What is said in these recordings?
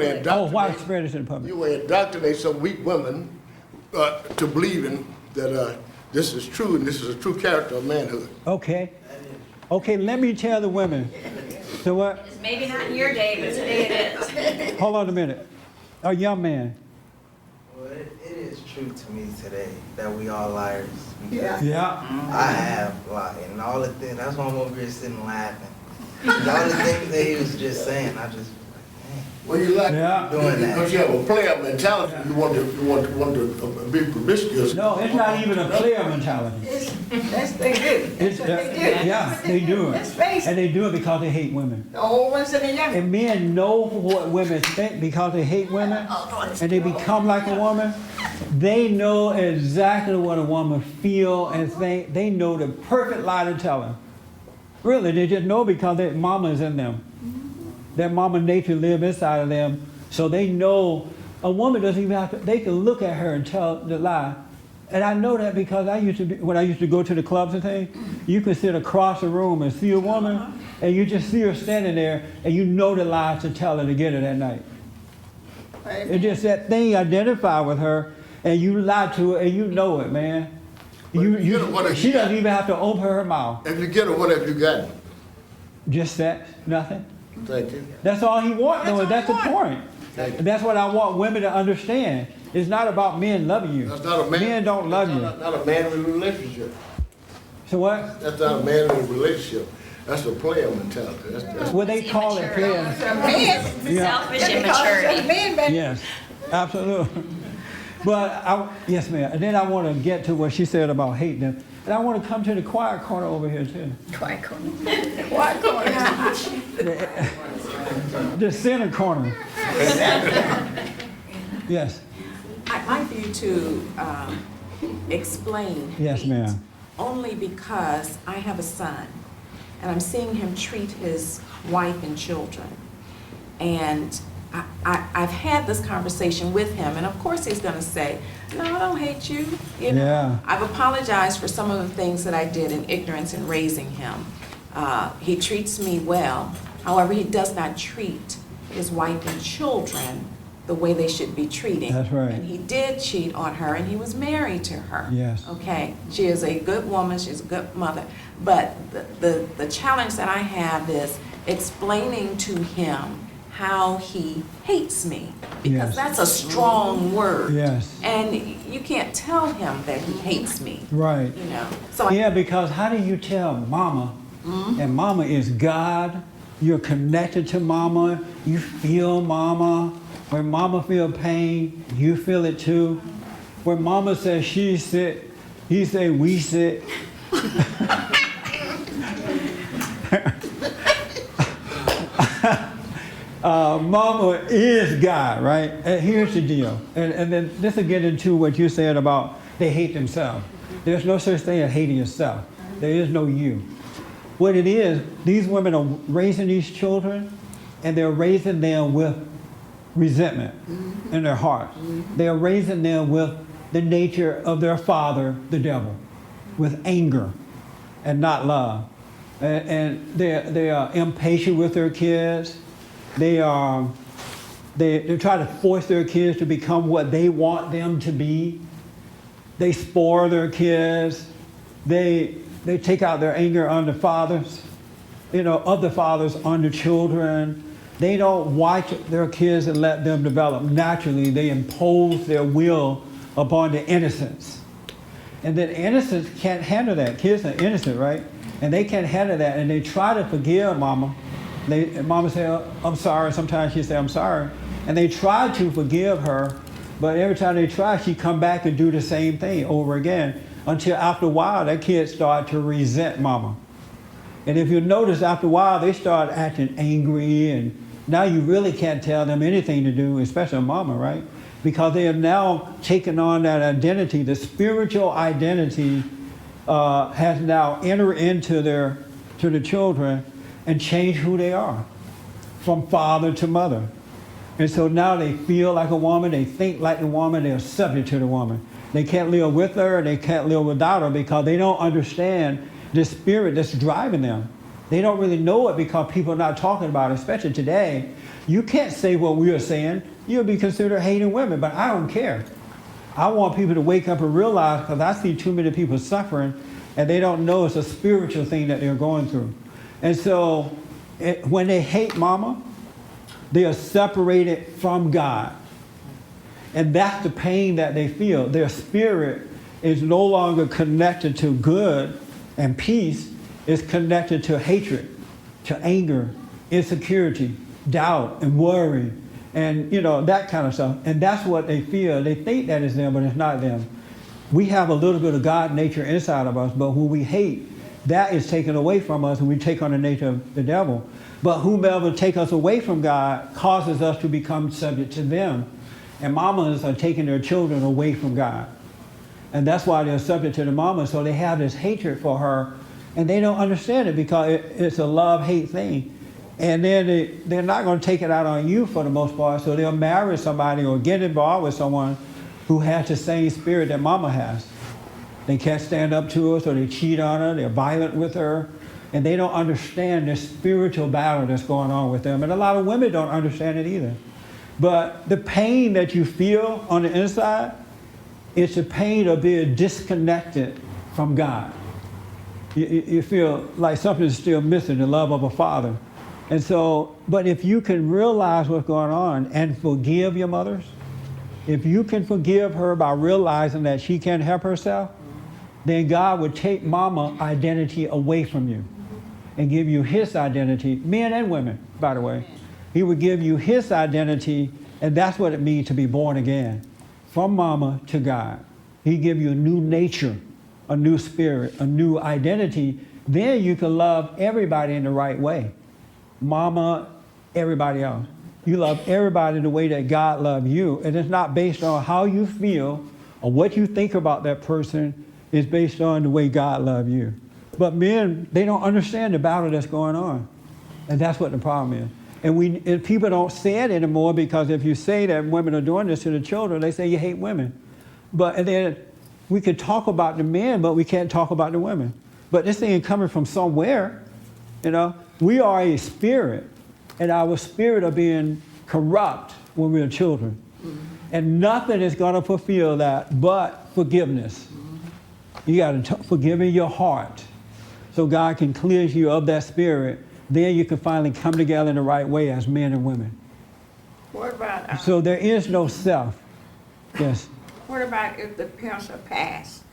Oh, why spread it in public? You will indoctrinate some weak women to believing that this is true and this is a true character of manhood. Okay. Okay, let me tell the women. So what? It's maybe not in your day, but today it is. Hold on a minute. A young man. Well, it is true to me today that we all liars. Yeah. I have lied, and all the things, that's why I'm over here sitting laughing. And all the things that he was just saying, I just, Well, you like Yeah. Doing that. because you have a player mentality. You want to be promiscuous. No, it's not even a player mentality. That's they do. It's, yeah, they do Let's it. face And it, they do it because they hate women. the old ones and the young. And men know what women think because they hate women and they become like a woman. They know exactly what a woman feel and think. They know the perfect lie to tell her. Really, they just know because their mama is in them. Their mama nature live inside of them. So they know a woman doesn't even have to, they can look at her and tell the lie. And I know that because when I used to go to the clubs and things, you could sit across the room and see a woman and you just see her standing there and you know the lies to tell her to get her that night. It's just that thing identify with her and you lie to her and you know it, man. She doesn't even have to open her mouth. If you get her, what have you gotten? Just that, nothing. Thank you. That's all he wants, though. That's the point. Thank you. And that's what I want women to understand. It's not about men loving you. That's not a man. Men don't love you. That's not a manly relationship. So what? That's not a manly relationship. That's a player mentality. That's Well, they call it playing. Selfish immaturity. Men, man. Yes, absolutely. But yes, ma'am. And then I want to get to what she said about hating them. And I want to come to the quiet corner over here too. Quiet corner. Quiet corner. The center corner. Yes. I'd like you to explain Yes, hate, ma'am. only because I have a son, and I'm seeing him treat his wife and children. And I've had this conversation with him, and of course he's going to say, no, I don't hate you. You know, Yeah. I've apologized for some of the things that I did in ignorance in raising him. He treats me well. However, he does not treat his wife and children the way they should be treating. That's right. And he did cheat on her, and he was married to her. Yes. Okay, she is a good woman, she's a good mother. But the challenge that I have is explaining to him how he hates me, because Yes. that's a strong word. Yes. And you can't tell him that he hates me, Right. you know. So Yeah, because how do you tell mama? And mama is God. You're connected to mama. You feel mama. When mama feel pain, you feel it too. When mama says she's sick, he say we sick. Mama is God, right? And here's the deal. And then this will get into what you said about they hate themselves. There's no such thing as hating yourself. There is no you. What it is, these women are raising these children, and they're raising them with resentment in their hearts. They're raising them with the nature of their father, the devil, with anger and not love. And they are impatient with their kids. They try to force their kids to become what they want them to be. They spoil their kids. They take out their anger on the fathers, other fathers on the children. They don't watch their kids and let them develop naturally. They impose their will upon the innocents. And then innocents can't handle that. Kids are innocent, right? And they can't handle that. And they try to forgive mama. Mama say, I'm sorry. Sometimes she say, I'm sorry. And they try to forgive her, but every time they try, she come back and do the same thing over again, until after a while, that kid start to resent mama. And if you notice, after a while, they start acting angry, and now you really can't tell them anything to do, especially mama, right? Because they have now taken on that identity. The spiritual identity has now entered into the children and changed who they are, from father to mother. And so now they feel like a woman, they think like a woman, they're subject to the woman. They can't live with her, they can't live without her, because they don't understand the spirit that's driving them. They don't really know it because people are not talking about it, especially today. You can't say what we are saying. You'll be considered hating women, but I don't care. I want people to wake up and realize, because I see too many people suffering and they don't know it's a spiritual thing that they're going through. And so when they hate mama, they are separated from God. And that's the pain that they feel. Their spirit is no longer connected to good and peace. It's connected to hatred, to anger, insecurity, doubt, and worry, and that kind of stuff. And that's what they feel. They think that is them, but it's not them. We have a little bit of God nature inside of us, but when we hate, that is taken away from us, and we take on the nature of the devil. But whomever take us away from God causes us to become subject to them. And mamas are taking their children away from God. And that's why they're subject to the mama. So they have this hatred for her, and they don't understand it because it's a love-hate thing. And then they're not going to take it out on you for the most part, so they'll marry somebody or get involved with someone who has the same spirit that mama has. They can't stand up to her, so they cheat on her, they're violent with her, and they don't understand the spiritual battle that's going on with them. And a lot of women don't understand it either. But the pain that you feel on the inside, it's the pain of being disconnected from God. You feel like something's still missing, the love of a father. And so, but if you can realize what's going on and forgive your mothers, if you can forgive her by realizing that she can't help herself, then God would take mama identity away from you and give you his identity, men and women, by the way. He would give you his identity, and that's what it means to be born again, from mama to God. He give you a new nature, a new spirit, a new identity. Then you can love everybody in the right way. Mama, everybody else. You love everybody the way that God loved you. And it's not based on how you feel or what you think about that person. It's based on the way God loved you. But men, they don't understand the battle that's going on. And that's what the problem is. And people don't say it anymore, because if you say that women are doing this to the children, they say you hate women. And then we could talk about the men, but we can't talk about the women. But this thing is coming from somewhere, We are a spirit, and our spirit are being corrupt when we're children. Mm-hmm. And nothing is going to fulfill that but forgiveness. Mm-hmm. You got to forgive in your heart so God can cleanse you of that spirit. Then you can finally come together in the right way as men and women. What about, so there is no self. Yes. what about if the parents are passed?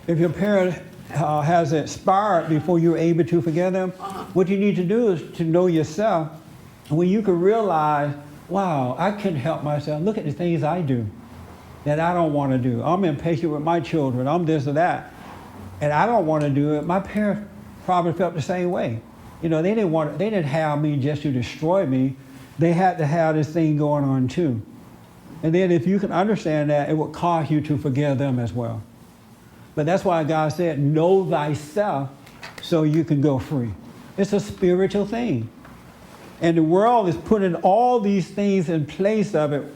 If your parent has expired before you're able to forgive them, what you need to do is to know yourself. When you can realize, wow, I couldn't help myself. Look at the things I do that I don't want to do. I'm impatient with my children. I'm this or that. And I don't want to do it. My parents probably felt the same way. They didn't have me just to destroy me. They had to have this thing going on too. And then if you can understand that, it will cause you to forgive them as well. But that's why God said, know thyself so you can go free. It's a spiritual thing. And the world is putting all these things in place of it.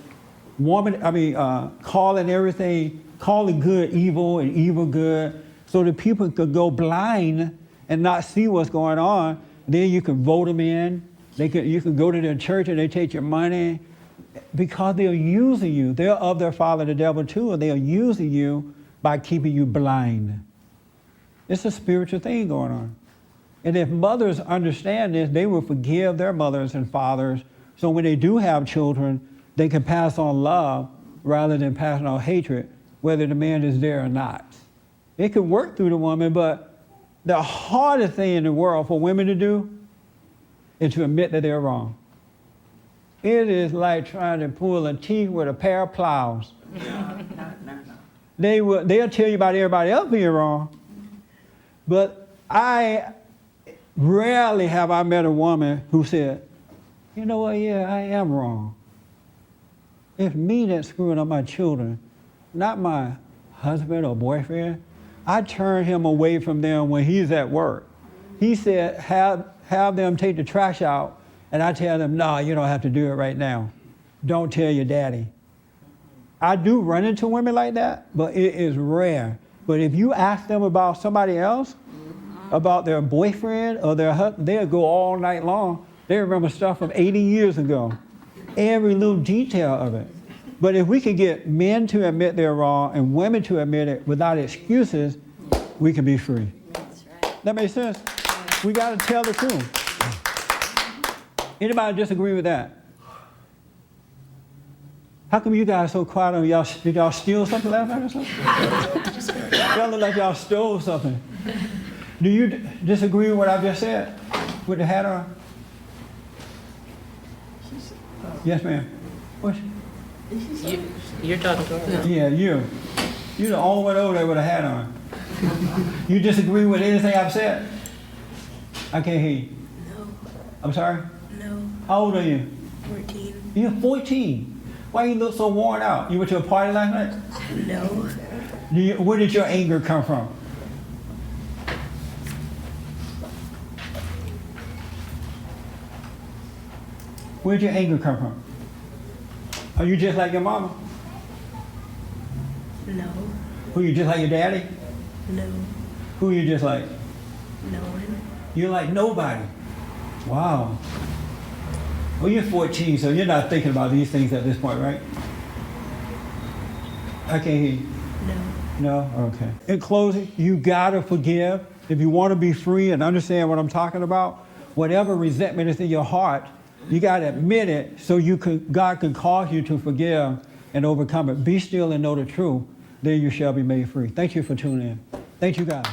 Calling everything, calling good evil and evil good, so that people could go blind and not see what's going on. Then you can vote them in. You can go to their church and they take your money because they're using you. They're of their father, the devil, too, and they are using you by keeping you blind. It's a spiritual thing going on. And if mothers understand this, they will forgive their mothers and fathers. So when they do have children, they can pass on love rather than passing on hatred, whether the man is there or not. It can work through the woman, but the hardest thing in the world for women to do is to admit that they're wrong. It is like trying to pull a teeth with a pair of plows. No. They'll tell you about everybody else being wrong, but rarely have I met a woman who said, you know what, yeah, I am wrong. It's me that's screwing up my children, not my husband or boyfriend. I turn him away from them when he's at work. He said, have them take the trash out, and I tell them, no, you don't have to do it right now. Don't tell your daddy. I do run into women like that, but it is rare. But if you ask them about somebody else, about their boyfriend or their husband, they'll go all night long. They remember stuff from 80 years ago. every little detail of it. But if we can get men to admit they're wrong and women to admit it without excuses, we can be free. That's right. That makes sense? We got to tell the truth. Anybody disagree with that? How come you guys so quiet on y'all? Did y'all steal something last night or something? Y'all look like y'all stole something. Do you disagree with what I just said? With the hat on? Yes, ma'am. What? You're talking to her. Yeah, you. You're the only one over there with a hat on. You disagree with anything I've said? I can't hear you. No, I'm sorry? no, How old are you? 14. You're 14. Why you look so worn out? You went to a party last night? No, Where did your anger come from? Where'd your anger come from? Are you just like your mama? no, Who you just like your daddy? no, Who you just like? no one. You're like nobody. Wow. Well, you're 14, so you're not thinking about these things at this point, right? I can't hear you. No, No? Okay. In closing, you gotta forgive. If you want to be free and understand what I'm talking about, whatever resentment is in your heart, you gotta admit it so God can cause you to forgive and overcome it. Be still and know the truth. Then you shall be made free. Thank you for tuning in. Thank you guys.